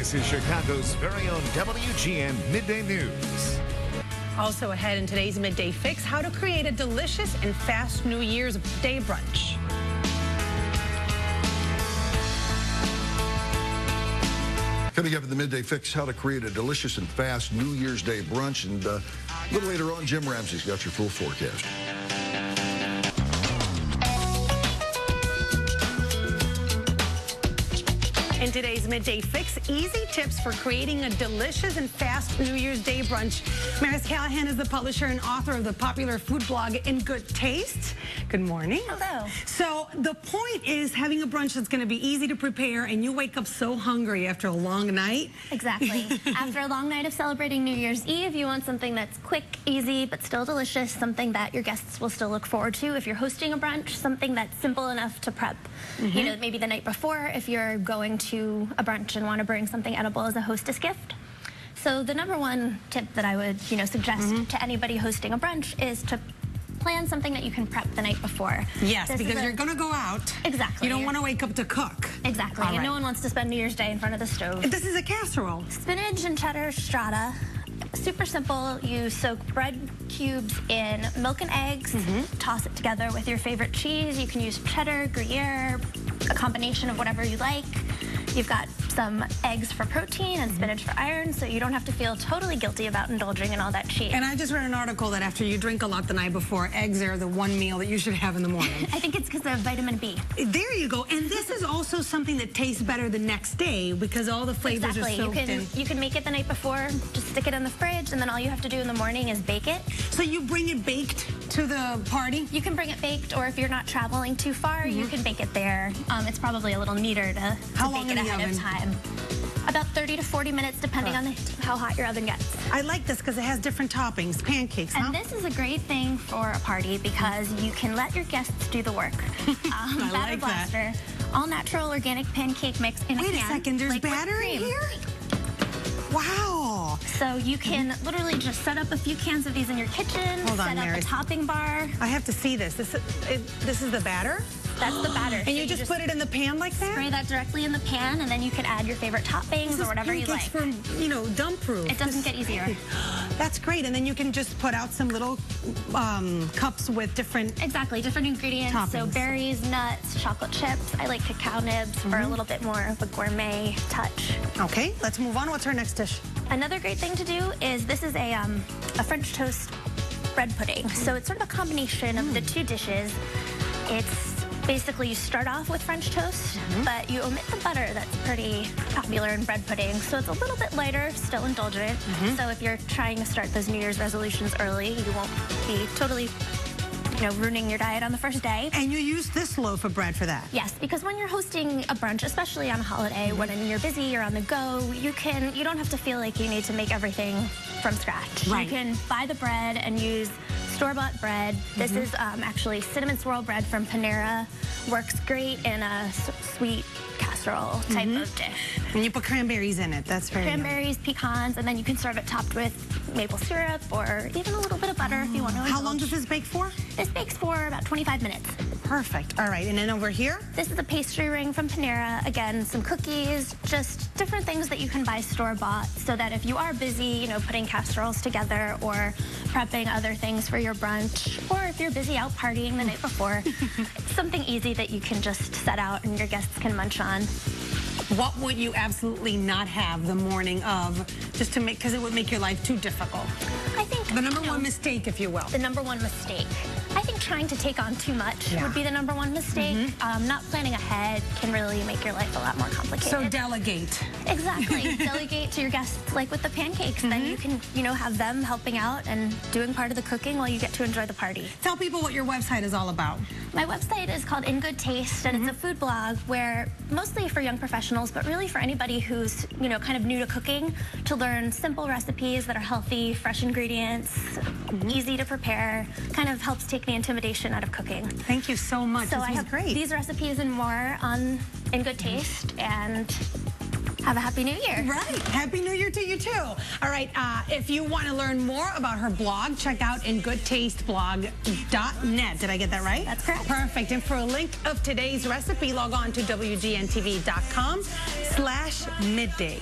This is Chicago's very own WGN Midday News. Also ahead in today's Midday Fix, how to create a delicious and fast New Year's Day brunch. Coming up in the Midday Fix, how to create a delicious and fast New Year's Day brunch. And a little later on, Jim Ramsey's got your full forecast. In today's Midday Fix, easy tips for creating a delicious and fast New Year's Day brunch. Maris Callahan is the publisher and author of the popular food blog In Good Taste. Good morning. Hello. So the point is having a brunch that's going to be easy to prepare, and you wake up so hungry after a long night. Exactly. After a long night of celebrating New Year's Eve, you want something that's quick, easy, but still delicious, something that your guests will still look forward to. If you're hosting a brunch, something that's simple enough to prep. You know, maybe the night before, if you're going to a brunch and want to bring something edible as a hostess gift. So the number one tip that I would, suggest to anybody hosting a brunch is to plan something that you can prep the night before. Yes, because you're going to go out. Exactly. You don't want to wake up to cook. Exactly. And no one wants to spend New Year's Day in front of the stove. This is a casserole. Spinach and cheddar strata. Super simple. You soak bread cubes in milk and eggs, toss it together with your favorite cheese. You can use cheddar, Gruyere, a combination of whatever you like. You've got some eggs for protein and spinach for iron, so you don't have to feel totally guilty about indulging in all that cheese. And I just read an article that after you drink a lot the night before, eggs are the one meal that you should have in the morning. I think it's because of vitamin B. There you go. And this is also something that tastes better the next day because all the flavors are soaked in. You can make it the night before, just stick it in the fridge, and then all you have to do in the morning is bake it. So you bring it baked to the party? You can bring it baked, or if you're not traveling too far, you can bake it there. It's probably a little neater to bake it ahead of time. About 30 to 40 minutes, depending on how hot your oven gets. I like this because it has different toppings, pancakes, And this is a great thing for a party because you can let your guests do the work. I Batter like blaster, that. All natural organic pancake mix in a can. Wait a second, there's like batter in here? Wow. So you can literally just set up a few cans of these in your kitchen, Hold on, set up Mary. a topping bar. I have to see this. This is the batter? That's the batter. And you just put it in the pan like that? Spray that directly in the pan, and then you can add your favorite toppings or whatever you like. For, dump proof. It doesn't get easier. That's great. And then you can just put out some little cups with different different ingredients. Toppings. So berries, nuts, chocolate chips. I like cacao nibs for a little bit more of a gourmet touch. Okay, let's move on. What's our next dish? Another great thing to do is this is a French toast bread pudding. So it's sort of a combination of the two dishes. It's basically you start off with French toast, but you omit the butter that's pretty popular in bread pudding. So it's a little bit lighter, still indulgent. So if you're trying to start those New Year's resolutions early, you won't be totally ruining your diet on the first day. And you use this loaf of bread for that? Yes, because when you're hosting a brunch, especially on a holiday, when you're busy, you're on the go, you don't have to feel like you need to make everything from scratch. Right. You can buy the bread and use store-bought bread. This is actually cinnamon swirl bread from Panera. Works great in a sweet casserole type of dish. And you put cranberries in it. That's very Cranberries, pecans, and then you can serve it topped with maple syrup or even a little bit of butter if you want to indulge. How long does this bake for? This bakes for about 25 minutes. Perfect. All right, and then over here? This is a pastry ring from Panera. Again, some cookies, just different things that you can buy store-bought so that if you are busy, putting casseroles together or prepping other things for your brunch, or if you're busy out partying the night before, it's something easy that you can just set out and your guests can munch on. What would you absolutely not have the morning of, just to make, because it would make your life too difficult? I think the number one mistake, if you will. The number one mistake. I think trying to take on too much would be the number one mistake. Not planning ahead can really make your life a lot more complicated. So delegate. Exactly. Delegate to your guests, like with the pancakes. Then you can, have them helping out and doing part of the cooking while you get to enjoy the party. Tell people what your website is all about. My website is called In Good Taste, and it's a food blog where mostly for young professionals, but really for anybody who's, kind of new to cooking, to learn simple recipes that are healthy, fresh ingredients, easy to prepare, kind of helps take the intimidation out of cooking. Thank you so much. So this I was have great. These recipes and more on In Good Taste, and have a Happy New Year. Right. Happy New Year to you, too. All right. If you want to learn more about her blog, check out ingoodtasteblog.net. Did I get that right? That's correct. Perfect. And for a link of today's recipe, log on to WGNTV.com/. /midday.